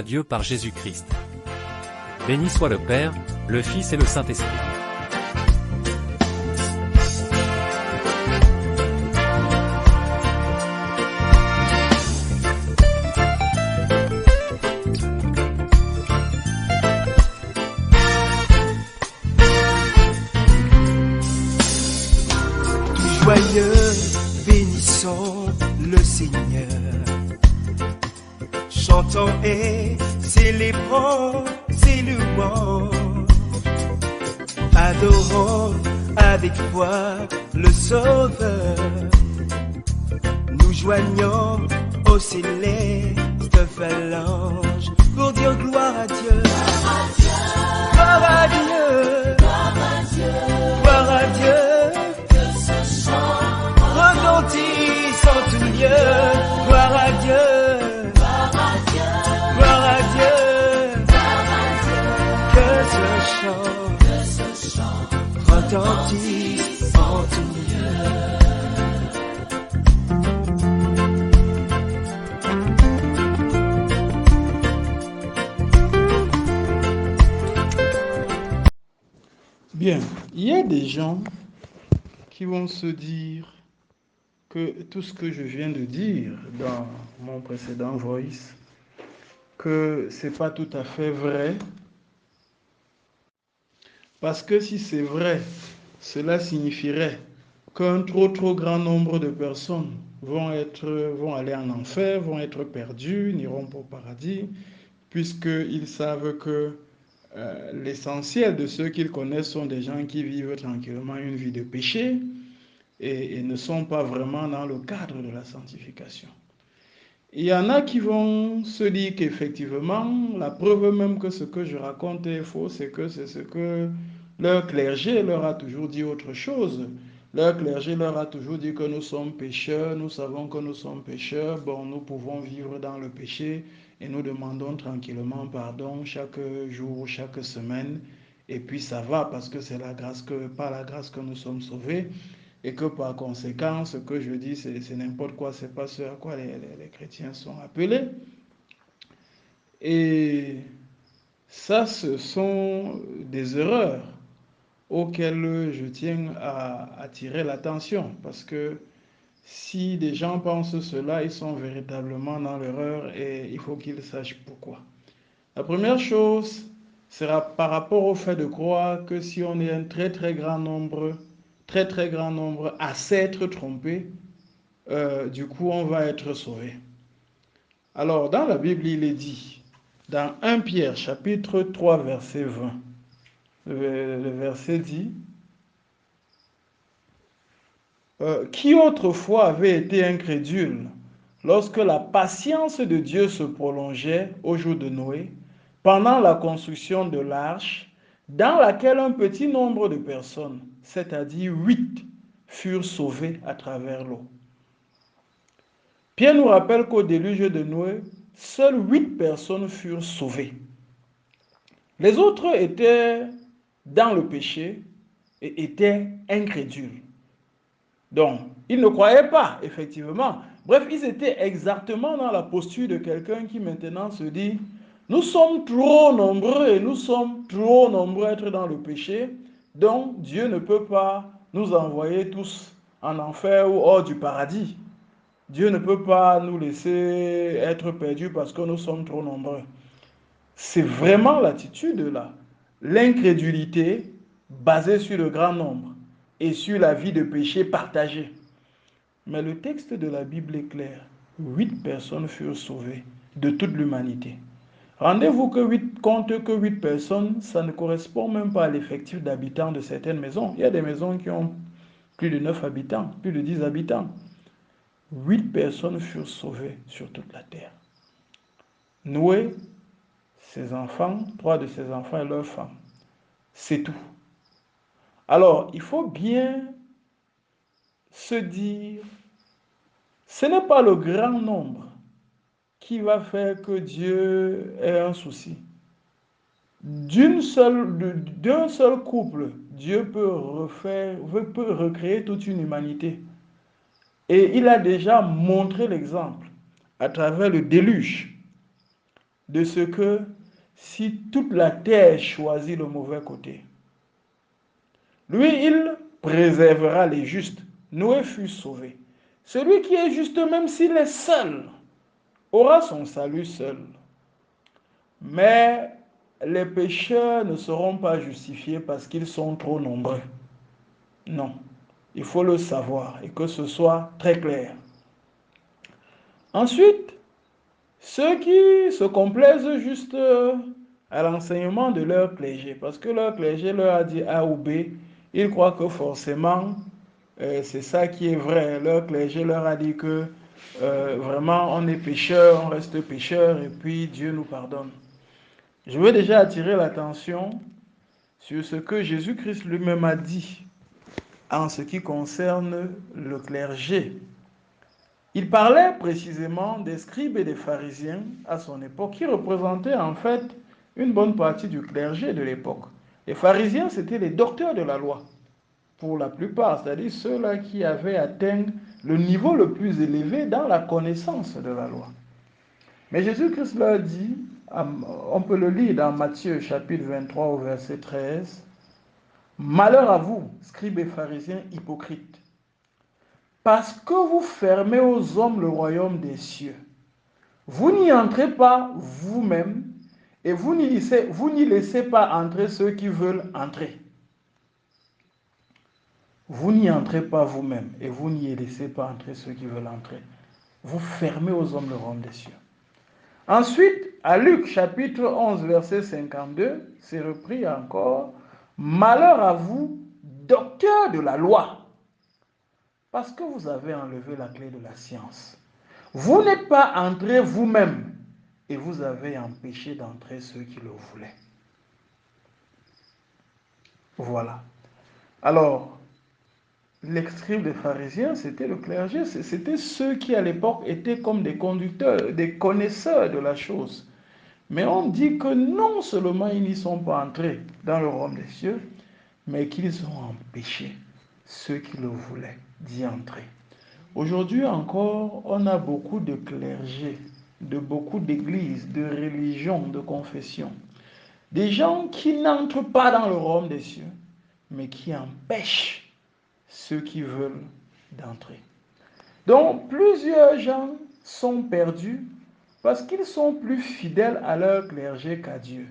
à Dieu par Jésus-Christ. Béni soit le Père, le Fils et le Saint-Esprit. Joyeux, bénissons le Seigneur. Chantons et célébrons ses louanges. Adorons avec foi le Sauveur. Nous joignons au céleste phalange pour dire gloire à Dieu. Gloire à Dieu. Gloire à Dieu. Gloire à Dieu. Retentisse en tout lieu, gloire à Dieu, gloire à Dieu, gloire à Dieu, que ce chant retentisse en tout lieu. Bien, il y a des gens qui vont se dire que tout ce que je viens de dire dans mon précédent voice, que c'est pas tout à fait vrai. Parce que si c'est vrai, cela signifierait qu'un trop grand nombre de personnes vont aller en enfer, vont être perdus, n'iront pas au paradis, puisqu'ils savent que l'essentiel de ceux qu'ils connaissent sont des gens qui vivent tranquillement une vie de péché, et ne sont pas vraiment dans le cadre de la sanctification. Il y en a qui vont se dire qu'effectivement, la preuve même que ce que je raconte est faux, c'est ce que leur clergé leur a toujours dit autre chose. Leur clergé leur a toujours dit que nous sommes pécheurs, nous savons que nous sommes pécheurs, bon, nous pouvons vivre dans le péché et nous demandons tranquillement pardon chaque jour, chaque semaine, et puis ça va parce que c'est par la grâce que nous sommes sauvés. Et que par conséquent, ce que je dis, c'est n'importe quoi, c'est pas ce à quoi les chrétiens sont appelés. Et ça, ce sont des erreurs auxquelles je tiens à attirer l'attention. Parce que si des gens pensent cela, ils sont véritablement dans l'erreur et il faut qu'ils sachent pourquoi. La première chose sera par rapport au fait de croire que si on est un très grand nombre à s'être trompés, du coup on va être sauvé. Alors dans la Bible il est dit, dans 1 Pierre chapitre 3 verset 20, le verset dit, qui autrefois avait été incrédule lorsque la patience de Dieu se prolongeait au jour de Noé, pendant la construction de l'arche, dans laquelle un petit nombre de personnes, c'est-à-dire 8, furent sauvés à travers l'eau. Pierre nous rappelle qu'au déluge de Noé, seules 8 personnes furent sauvées. Les autres étaient dans le péché et étaient incrédules. Donc, ils ne croyaient pas, effectivement. Bref, ils étaient exactement dans la posture de quelqu'un qui maintenant se dit, nous sommes trop nombreux et nous sommes trop nombreux à être dans le péché, donc Dieu ne peut pas nous envoyer tous en enfer ou hors du paradis. Dieu ne peut pas nous laisser être perdus parce que nous sommes trop nombreux. C'est vraiment l'attitude là. L'incrédulité basée sur le grand nombre et sur la vie de péché partagée. Mais le texte de la Bible est clair. 8 personnes furent sauvées de toute l'humanité. Rendez-vous compte que 8 personnes, ça ne correspond même pas à l'effectif d'habitants de certaines maisons. Il y a des maisons qui ont plus de 9 habitants, plus de 10 habitants. 8 personnes furent sauvées sur toute la terre. Noé, ses enfants, 3 de ses enfants et leurs femmes. C'est tout. Alors, il faut bien se dire, ce n'est pas le grand nombre qui va faire que Dieu ait un souci. D'un seul couple, Dieu peut recréer toute une humanité. Et il a déjà montré l'exemple à travers le déluge. de ce que si toute la terre choisit le mauvais côté, lui, il préservera les justes. Noé fut sauvé. Celui qui est juste, même s'il est seul, aura son salut seul. Mais les pécheurs ne seront pas justifiés parce qu'ils sont trop nombreux. Non, il faut le savoir et que ce soit très clair. Ensuite, ceux qui se complaisent juste à l'enseignement de leur clergé, parce que leur clergé leur a dit A ou B, ils croient que forcément c'est ça qui est vrai. Leur clergé leur a dit que vraiment on est pécheur, on reste pécheur et puis Dieu nous pardonne. Je veux déjà attirer l'attention sur ce que Jésus-Christ lui-même a dit en ce qui concerne le clergé. Il parlait précisément des scribes et des pharisiens à son époque, qui représentaient en fait une bonne partie du clergé de l'époque. Les pharisiens, c'était les docteurs de la loi, pour la plupart, c'est-à-dire ceux-là qui avaient atteint le niveau le plus élevé dans la connaissance de la loi. Mais Jésus-Christ leur dit, on peut le lire dans Matthieu chapitre 23 au verset 13, « Malheur à vous, scribes et pharisiens hypocrites, parce que vous fermez aux hommes le royaume des cieux. Vous n'y entrez pas vous-même et vous n'y laissez pas entrer ceux qui veulent entrer. » Vous n'y entrez pas vous-même et vous n'y laissez pas entrer ceux qui veulent entrer. Vous fermez aux hommes le royaume des cieux. Ensuite, à Luc chapitre 11, verset 52, c'est repris encore. « Malheur à vous, docteurs de la loi, parce que vous avez enlevé la clé de la science. Vous n'êtes pas entrés vous-même et vous avez empêché d'entrer ceux qui le voulaient. » Voilà. Alors, les scribes des pharisiens, c'était le clergé, c'était ceux qui à l'époque étaient comme des conducteurs, des connaisseurs de la chose. Mais on dit que non seulement ils n'y sont pas entrés dans le royaume des cieux, mais qu'ils ont empêché ceux qui le voulaient d'y entrer. Aujourd'hui encore, on a beaucoup de clergés, de beaucoup d'églises, de religions, de confessions. Des gens qui n'entrent pas dans le royaume des cieux, mais qui empêchent ceux qui veulent d'entrer. Donc, plusieurs gens sont perdus parce qu'ils sont plus fidèles à leur clergé qu'à Dieu.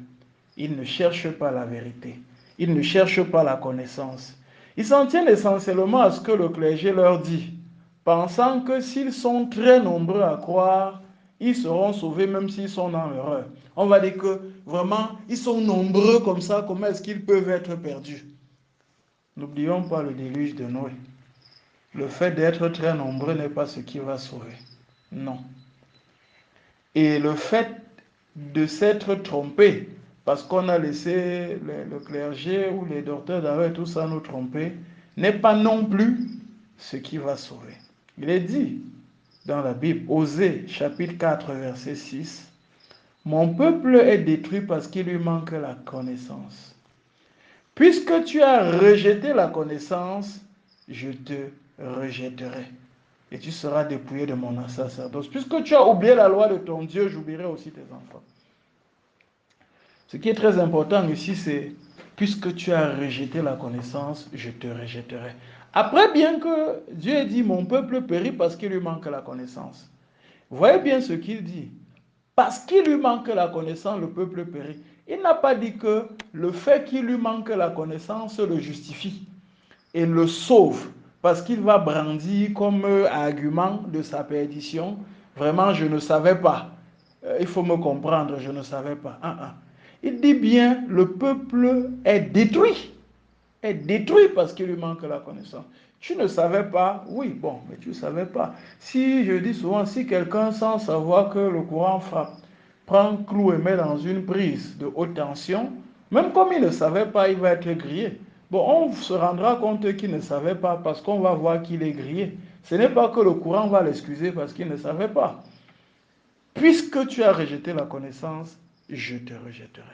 Ils ne cherchent pas la vérité. Ils ne cherchent pas la connaissance. Ils s'en tiennent essentiellement à ce que le clergé leur dit, pensant que s'ils sont très nombreux à croire, ils seront sauvés même s'ils sont dans l'erreur. On va dire que vraiment, ils sont nombreux comme ça, comment est-ce qu'ils peuvent être perdus? N'oublions pas le déluge de Noé. Le fait d'être très nombreux n'est pas ce qui va sauver. Non. Et le fait de s'être trompé, parce qu'on a laissé le clergé ou les docteurs d'arrêt, tout ça nous tromper, n'est pas non plus ce qui va sauver. Il est dit dans la Bible, Osée, chapitre 4, verset 6, « Mon peuple est détruit parce qu'il lui manque la connaissance. Puisque tu as rejeté la connaissance, je te rejetterai. Et tu seras dépouillé de mon sacerdoce. Puisque tu as oublié la loi de ton Dieu, j'oublierai aussi tes enfants. » Ce qui est très important ici, c'est « Puisque tu as rejeté la connaissance, je te rejetterai. » Après, bien que Dieu ait dit « Mon peuple périt parce qu'il lui manque la connaissance. » Voyez bien ce qu'il dit. Parce qu'il lui manque la connaissance, le peuple périt. Il n'a pas dit que le fait qu'il lui manque la connaissance le justifie et le sauve, parce qu'il va brandir comme argument de sa perdition. Vraiment, je ne savais pas. Il faut me comprendre, je ne savais pas. Il dit bien, le peuple est détruit. Est détruit parce qu'il lui manque la connaissance. Tu ne savais pas? Oui, bon, mais tu ne savais pas. Si, je dis souvent, si quelqu'un sans savoir que le courant frappe, prend clou et met dans une prise de haute tension, même comme il ne savait pas, il va être grillé. Bon, on se rendra compte qu'il ne savait pas parce qu'on va voir qu'il est grillé. Ce n'est pas que le courant va l'excuser parce qu'il ne savait pas. Puisque tu as rejeté la connaissance, je te rejetterai.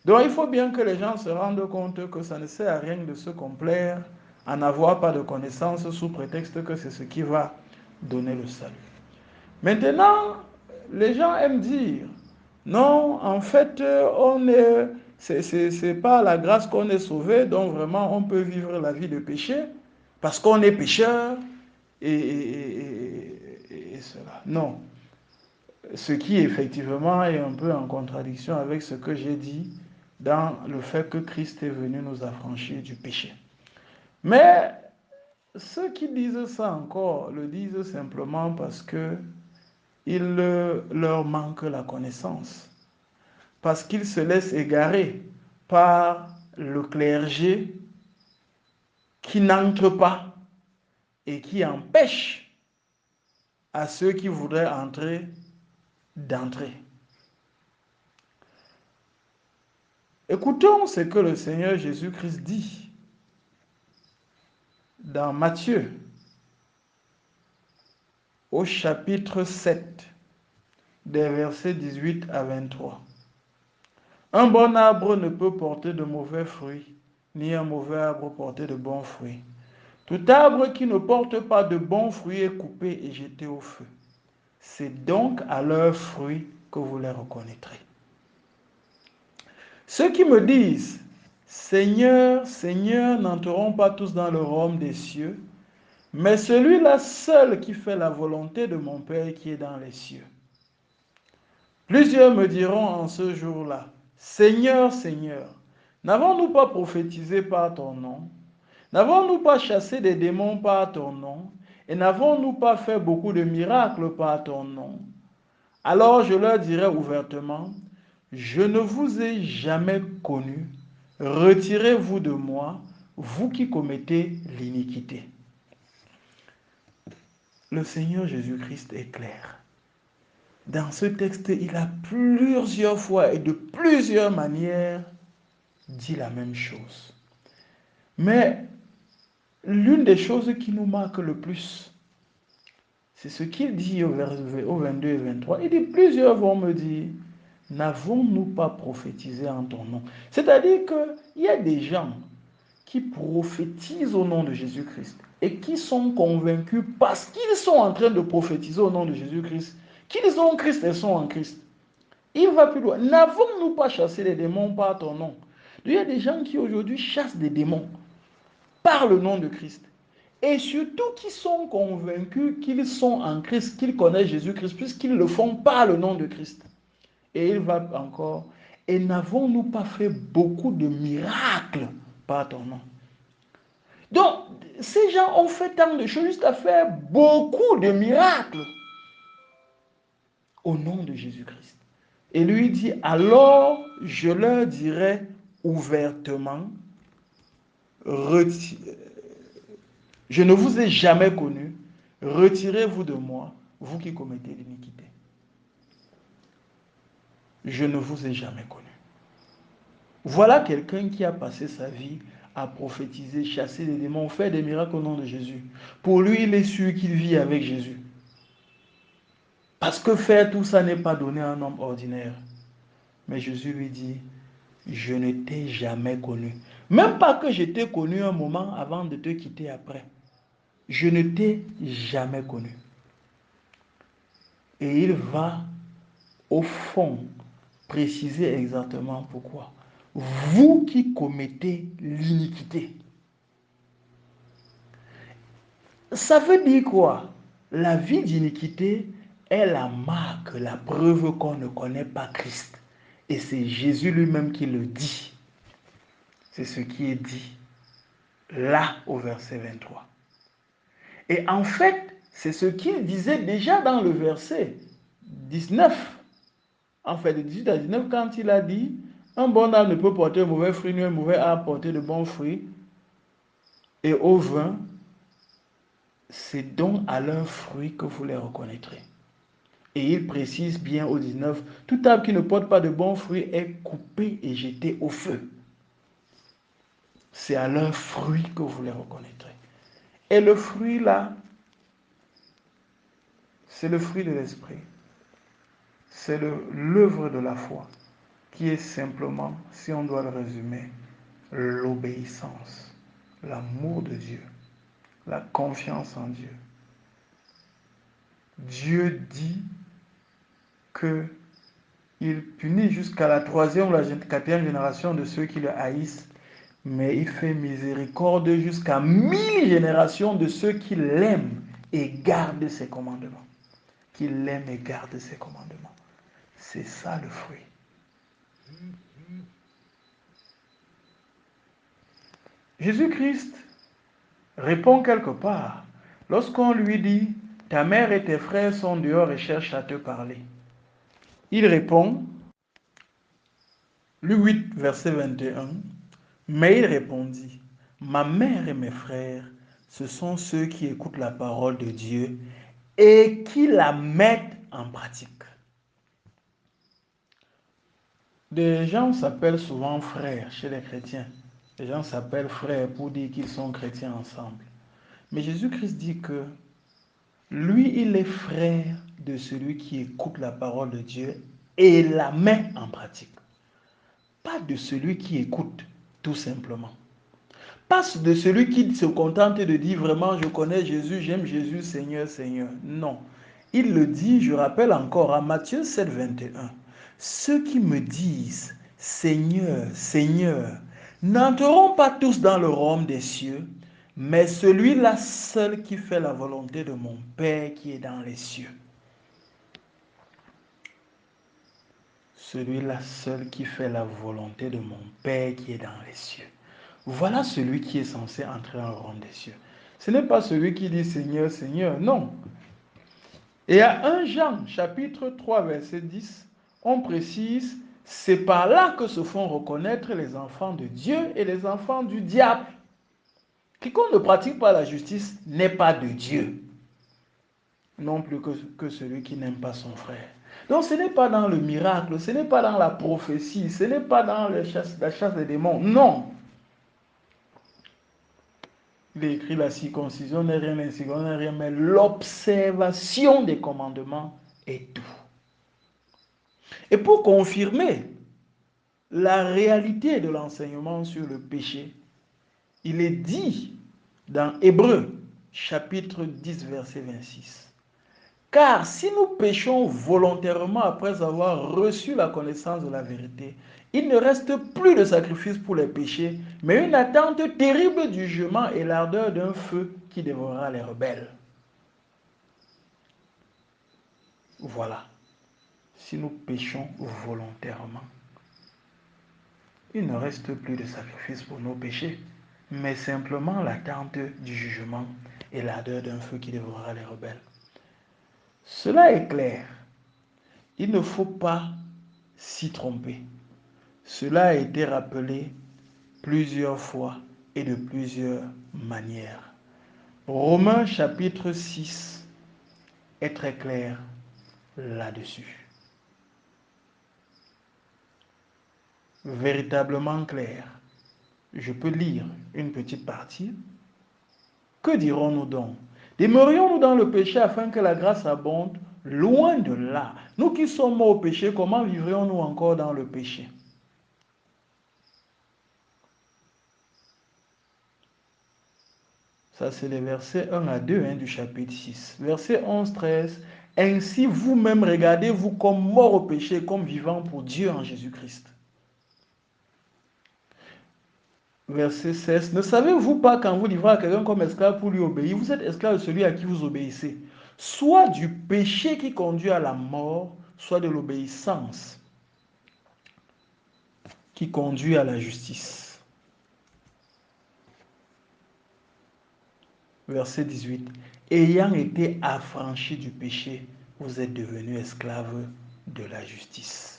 Donc il faut bien que les gens se rendent compte que ça ne sert à rien de se complaire à n'avoir pas de connaissance sous prétexte que c'est ce qui va donner le salut. Maintenant, les gens aiment dire, Non, en fait, c'est pas à la grâce qu'on est sauvé, donc vraiment on peut vivre la vie de péché parce qu'on est pécheur et cela. Non, ce qui effectivement est un peu en contradiction avec ce que j'ai dit dans le fait que Christ est venu nous affranchir du péché. Mais ceux qui disent ça encore le disent simplement parce que il leur manque la connaissance, parce qu'ils se laissent égarer par le clergé qui n'entre pas et qui empêche à ceux qui voudraient entrer d'entrer. Écoutons ce que le Seigneur Jésus-Christ dit dans Matthieu au chapitre 7, des versets 18 à 23. Un bon arbre ne peut porter de mauvais fruits, ni un mauvais arbre porter de bons fruits. Tout arbre qui ne porte pas de bons fruits est coupé et jeté au feu. C'est donc à leurs fruits que vous les reconnaîtrez. Ceux qui me disent, Seigneur, Seigneur, n'entreront pas tous dans le royaume des cieux, mais celui-là seul qui fait la volonté de mon Père qui est dans les cieux. Plusieurs me diront en ce jour-là, Seigneur, Seigneur, n'avons-nous pas prophétisé par ton nom? N'avons-nous pas chassé des démons par ton nom? Et n'avons-nous pas fait beaucoup de miracles par ton nom? Alors je leur dirai ouvertement, je ne vous ai jamais connu, retirez-vous de moi, vous qui commettez l'iniquité. Le Seigneur Jésus-Christ est clair. Dans ce texte, il a plusieurs fois et de plusieurs manières dit la même chose. Mais l'une des choses qui nous marque le plus, c'est ce qu'il dit au 22 et 23. Il dit, plusieurs vont me dire, n'avons-nous pas prophétisé en ton nom? C'est-à-dire qu'il y a des gens qui prophétisent au nom de Jésus-Christ et qui sont convaincus parce qu'ils sont en train de prophétiser au nom de Jésus-Christ qu'ils ont Christ et sont en Christ. Il va plus loin. N'avons-nous pas chassé les démons par ton nom? Il y a des gens qui aujourd'hui chassent des démons par le nom de Christ. Et surtout qui sont convaincus qu'ils sont en Christ, qu'ils connaissent Jésus-Christ, puisqu'ils le font par le nom de Christ. Et il va encore, et n'avons-nous pas fait beaucoup de miracles par ton nom? Donc, ces gens ont fait tant de choses jusqu'à faire beaucoup de miracles au nom de Jésus-Christ. Et lui dit, alors je leur dirai ouvertement, je ne vous ai jamais connu, retirez-vous de moi, vous qui commettez l'iniquité. Je ne vous ai jamais connu. Voilà quelqu'un qui a passé sa vie à prophétiser, chasser les démons, faire des miracles au nom de Jésus. Pour lui, il est sûr qu'il vit avec Jésus. Parce que faire tout ça n'est pas donné à un homme ordinaire. Mais Jésus lui dit, je ne t'ai jamais connu. Même pas que je t'ai connu un moment avant de te quitter après. Je ne t'ai jamais connu. Et il va, au fond, préciser exactement pourquoi. Vous qui commettez l'iniquité. Ça veut dire quoi? La vie d'iniquité est la marque, la preuve qu'on ne connaît pas Christ. Et c'est Jésus lui-même qui le dit. C'est ce qui est dit là au verset 23. Et en fait, c'est ce qu'il disait déjà dans le verset 19. En fait, de 18 à 19, quand il a dit, un bon arbre ne peut porter de mauvais fruits, ni un mauvais arbre porter de bons fruits. Et au vin, c'est donc à leurs fruits que vous les reconnaîtrez. Et il précise bien au 19, tout arbre qui ne porte pas de bons fruits est coupé et jeté au feu. C'est à leurs fruits que vous les reconnaîtrez. Et le fruit là, c'est le fruit de l'esprit. C'est l'œuvre de la foi, qui est simplement, si on doit le résumer, l'obéissance, l'amour de Dieu, la confiance en Dieu. Dieu dit que Il punit jusqu'à la troisième ou la quatrième génération de ceux qui le haïssent, mais il fait miséricorde jusqu'à 1000 générations de ceux qui l'aiment et gardent ses commandements. Qui l'aiment et gardent ses commandements. C'est ça le fruit. Jésus-Christ répond quelque part lorsqu'on lui dit « Ta mère et tes frères sont dehors et cherchent à te parler ». Il répond, Luc 8, verset 21, « Mais il répondit, ma mère et mes frères, ce sont ceux qui écoutent la parole de Dieu et qui la mettent en pratique. » Des gens s'appellent souvent frères chez les chrétiens. Les gens s'appellent frères pour dire qu'ils sont chrétiens ensemble. Mais Jésus-Christ dit que lui, il est frère de celui qui écoute la parole de Dieu et la met en pratique. Pas de celui qui écoute, tout simplement. Pas de celui qui se contente de dire vraiment, je connais Jésus, j'aime Jésus, Seigneur, Seigneur. Non. Il le dit, je rappelle encore, à Matthieu 7, 21. Ceux qui me disent, Seigneur, Seigneur, n'entreront pas tous dans le royaume des cieux, mais celui-là seul qui fait la volonté de mon Père qui est dans les cieux. Celui-là seul qui fait la volonté de mon Père qui est dans les cieux. Voilà celui qui est censé entrer dans le royaume des cieux. Ce n'est pas celui qui dit Seigneur, Seigneur, non. Et à 1 Jean, chapitre 3, verset 10, on précise, c'est par là que se font reconnaître les enfants de Dieu et les enfants du diable. Quiconque ne pratique pas la justice n'est pas de Dieu, non plus que celui qui n'aime pas son frère. Donc ce n'est pas dans le miracle, ce n'est pas dans la prophétie, ce n'est pas dans la chasse des démons, non. Il est écrit la circoncision n'est rien, l'incirconcision n'est rien, mais l'observation des commandements est tout. Et pour confirmer la réalité de l'enseignement sur le péché, il est dit dans Hébreux, chapitre 10, verset 26. Car si nous péchons volontairement après avoir reçu la connaissance de la vérité, il ne reste plus de sacrifice pour les péchés, mais une attente terrible du jugement et l'ardeur d'un feu qui dévorera les rebelles. Voilà. Si nous péchons volontairement, il ne reste plus de sacrifice pour nos péchés, mais simplement l'attente du jugement et l'ardeur d'un feu qui dévorera les rebelles. Cela est clair. Il ne faut pas s'y tromper. Cela a été rappelé plusieurs fois et de plusieurs manières. Romains chapitre 6 est très clair là-dessus. Véritablement clair. Je peux lire une petite partie. Que dirons-nous donc? Demeurions-nous dans le péché afin que la grâce abonde? Loin de là. Nous qui sommes morts au péché, comment vivrions-nous encore dans le péché? Ça, c'est les versets 1 à 2 du chapitre 6. Verset 11, 13. Ainsi, vous-même, regardez-vous comme morts au péché, comme vivants pour Dieu en Jésus-Christ. Verset 16. Ne savez-vous pas quand vous livrez à quelqu'un comme esclave pour lui obéir, vous êtes esclave de celui à qui vous obéissez, soit du péché qui conduit à la mort, soit de l'obéissance qui conduit à la justice. Verset 18. Ayant été affranchis du péché, vous êtes devenus esclaves de la justice.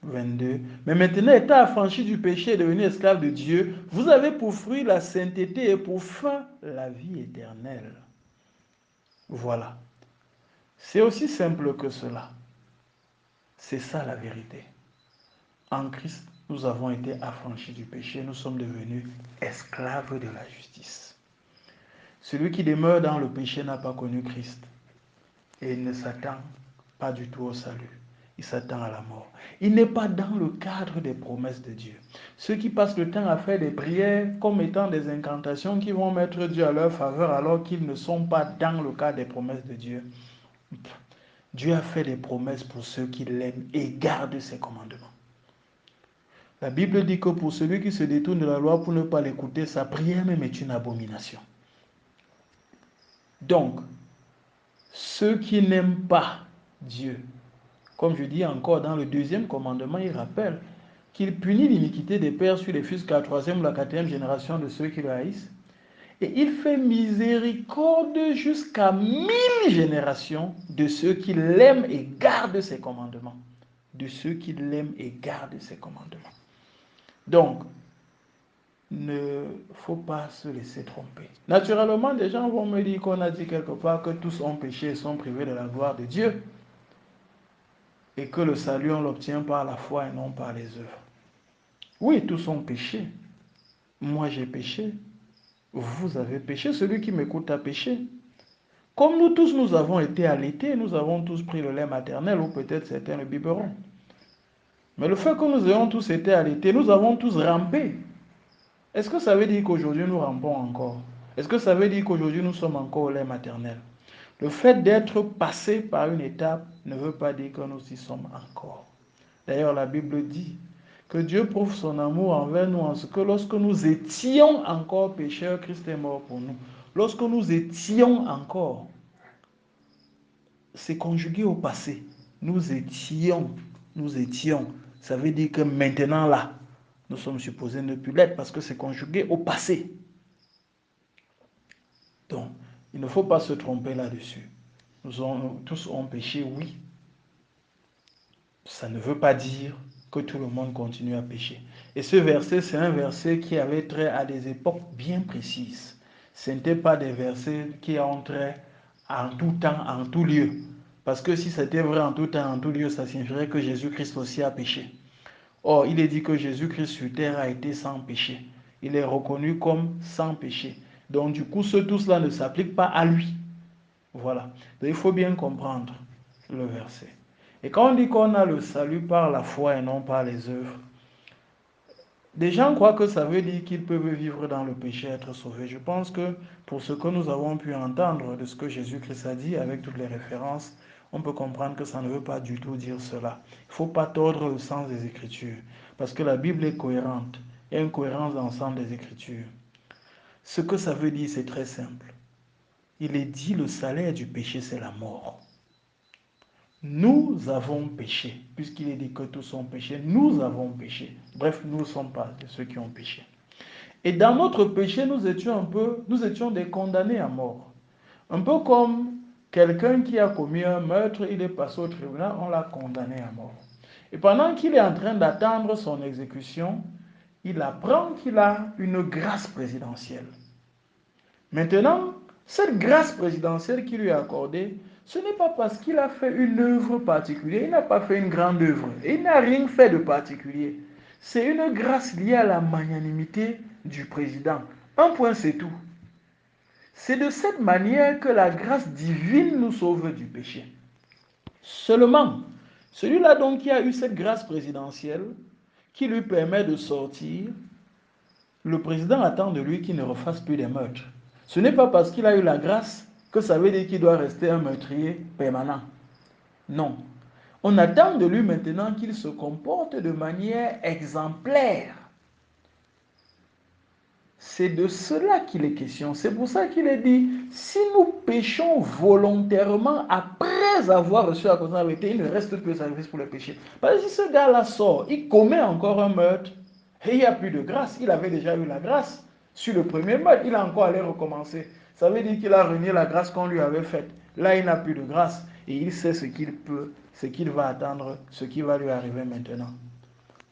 22. Mais maintenant, étant affranchis du péché et devenus esclaves de Dieu, vous avez pour fruit la sainteté et pour fin la vie éternelle. Voilà. C'est aussi simple que cela. C'est ça la vérité. En Christ, nous avons été affranchis du péché, nous sommes devenus esclaves de la justice. Celui qui demeure dans le péché n'a pas connu Christ et il ne s'attend pas du tout au salut. Il s'attend à la mort. Il n'est pas dans le cadre des promesses de Dieu. Ceux qui passent le temps à faire des prières comme étant des incantations qui vont mettre Dieu à leur faveur alors qu'ils ne sont pas dans le cadre des promesses de Dieu, Dieu a fait des promesses pour ceux qui l'aiment et gardent ses commandements. La Bible dit que pour celui qui se détourne de la loi pour ne pas l'écouter, sa prière même est une abomination. Donc, ceux qui n'aiment pas Dieu, comme je dis encore dans le 2e commandement, il rappelle qu'il punit l'iniquité des pères sur les fils jusqu'à la 3e ou la 4e génération de ceux qui le haïssent. Et il fait miséricorde jusqu'à 1000 générations de ceux qui l'aiment et gardent ses commandements. De ceux qui l'aiment et gardent ses commandements. Donc, ne faut pas se laisser tromper. Naturellement, des gens vont me dire qu'on a dit quelque part que tous ont péché et sont privés de la gloire de Dieu. Et que le salut, on l'obtient par la foi et non par les œuvres. Oui, tous ont péché. Moi, j'ai péché. Vous avez péché. Celui qui m'écoute a péché. Comme nous tous, nous avons été allaités, nous avons tous pris le lait maternel, ou peut-être certains le biberon. Mais le fait que nous ayons tous été allaités, nous avons tous rampé. Est-ce que ça veut dire qu'aujourd'hui nous rampons encore? Est-ce que ça veut dire qu'aujourd'hui nous sommes encore au lait maternel? Le fait d'être passé par une étape ne veut pas dire que nous y sommes encore. D'ailleurs, la Bible dit que Dieu prouve son amour envers nous en ce que lorsque nous étions encore pécheurs, Christ est mort pour nous. Lorsque nous étions encore, c'est conjugué au passé. Nous étions. Ça veut dire que maintenant là, nous sommes supposés ne plus l'être parce que c'est conjugué au passé. Donc, il ne faut pas se tromper là-dessus. Tous ont péché, oui. Ça ne veut pas dire que tout le monde continue à pécher. Et ce verset, c'est un verset qui avait trait à des époques bien précises. Ce n'était pas des versets qui ont trait en tout temps, en tout lieu. Parce que si c'était vrai en tout temps, en tout lieu, ça signifierait que Jésus-Christ aussi a péché. Or, il est dit que Jésus-Christ sur terre a été sans péché. Il est reconnu comme sans péché. Donc, du coup, tout cela ne s'applique pas à lui. Voilà. Donc, il faut bien comprendre le verset. Et quand on dit qu'on a le salut par la foi et non par les œuvres, des gens croient que ça veut dire qu'ils peuvent vivre dans le péché et être sauvés. Je pense que pour ce que nous avons pu entendre de ce que Jésus-Christ a dit avec toutes les références, on peut comprendre que ça ne veut pas du tout dire cela. Il ne faut pas tordre le sens des Écritures, parce que la Bible est cohérente. Il y a une cohérence dans l'ensemble des Écritures. Ce que ça veut dire, c'est très simple. Il est dit, le salaire du péché, c'est la mort. Nous avons péché, puisqu'il est dit que tous ont péché, nous avons péché. Bref, nous ne sommes pas de ceux qui ont péché. Et dans notre péché, nous étions des condamnés à mort. Un peu comme quelqu'un qui a commis un meurtre, il est passé au tribunal, on l'a condamné à mort. Et pendant qu'il est en train d'attendre son exécution, il apprend qu'il a une grâce présidentielle. Maintenant, cette grâce présidentielle qui lui est accordée, ce n'est pas parce qu'il a fait une œuvre particulière, il n'a pas fait une grande œuvre, il n'a rien fait de particulier. C'est une grâce liée à la magnanimité du président. Un point, c'est tout. C'est de cette manière que la grâce divine nous sauve du péché. Seulement, celui-là donc qui a eu cette grâce présidentielle, qui lui permet de sortir, le président attend de lui qu'il ne refasse plus des meurtres. Ce n'est pas parce qu'il a eu la grâce que ça veut dire qu'il doit rester un meurtrier permanent. Non. On attend de lui maintenant qu'il se comporte de manière exemplaire. C'est de cela qu'il est question. C'est pour ça qu'il est dit, si nous péchons volontairement après avoir reçu la connaissance de la vérité, il ne reste plus de sacrifice pour le péché. Parce que si ce gars-là sort, il commet encore un meurtre, et il n'y a plus de grâce. Il avait déjà eu la grâce sur le premier meurtre, il a encore allé recommencer. Ça veut dire qu'il a renié la grâce qu'on lui avait faite. Là, il n'a plus de grâce et il sait ce qu'il peut, ce qu'il va attendre, ce qui va lui arriver maintenant.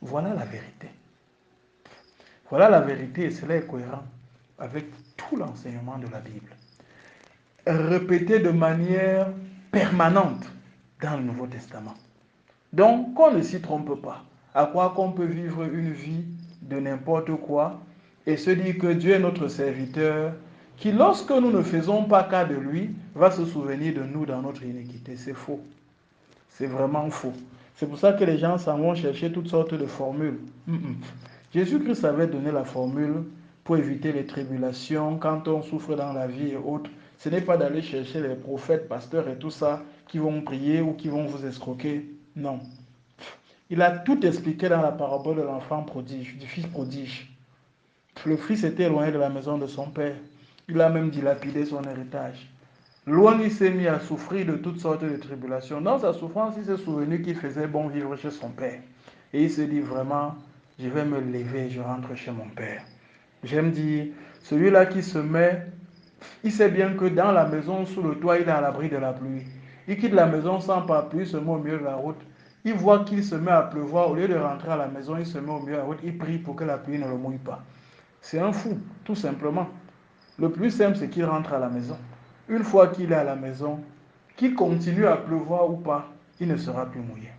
Voilà la vérité. Voilà la vérité et cela est cohérent avec tout l'enseignement de la Bible. Répété de manière permanente dans le Nouveau Testament. Donc, qu'on ne s'y trompe pas. À croire qu'on peut vivre une vie de n'importe quoi et se dire que Dieu est notre serviteur, qui lorsque nous ne faisons pas cas de lui, va se souvenir de nous dans notre iniquité. C'est faux. C'est vraiment faux. C'est pour ça que les gens s'en vont chercher toutes sortes de formules. Jésus-Christ avait donné la formule pour éviter les tribulations quand on souffre dans la vie et autres. Ce n'est pas d'aller chercher les prophètes, pasteurs et tout ça qui vont prier ou qui vont vous escroquer. Non. Il a tout expliqué dans la parabole de l'enfant prodige, du fils prodige. Le fils était éloigné de la maison de son père. Il a même dilapidé son héritage. Loin, il s'est mis à souffrir de toutes sortes de tribulations. Dans sa souffrance, il s'est souvenu qu'il faisait bon vivre chez son père. Et il s'est dit vraiment, je vais me lever et je rentre chez mon père. J'aime dire, celui-là qui se met, il sait bien que dans la maison, sous le toit, il est à l'abri de la pluie. Il quitte la maison sans parapluie, se met au milieu de la route. Il voit qu'il se met à pleuvoir. Au lieu de rentrer à la maison, il se met au milieu de la route. Il prie pour que la pluie ne le mouille pas. C'est un fou, tout simplement. Le plus simple, c'est qu'il rentre à la maison. Une fois qu'il est à la maison, qu'il continue à pleuvoir ou pas, il ne sera plus mouillé.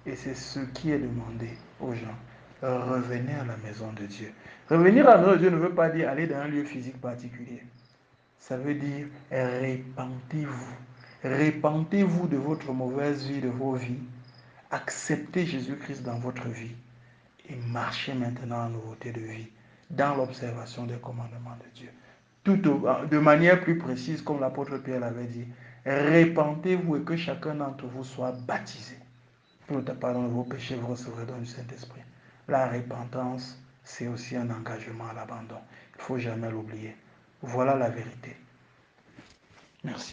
Et c'est ce qui est demandé aux gens. Revenez à la maison de Dieu. Revenir à la maison de Dieu ne veut pas dire aller dans un lieu physique particulier. Ça veut dire répentez-vous. Répentez-vous de votre mauvaise vie, de vos vies. Acceptez Jésus-Christ dans votre vie. Et marchez maintenant en nouveauté de vie, dans l'observation des commandements de Dieu. De manière plus précise, comme l'apôtre Pierre l'avait dit, répentez-vous et que chacun d'entre vous soit baptisé. Pour le pardon de vos péchés, vous recevrez dans le Saint-Esprit. La repentance, c'est aussi un engagement à l'abandon. Il ne faut jamais l'oublier. Voilà la vérité. Merci.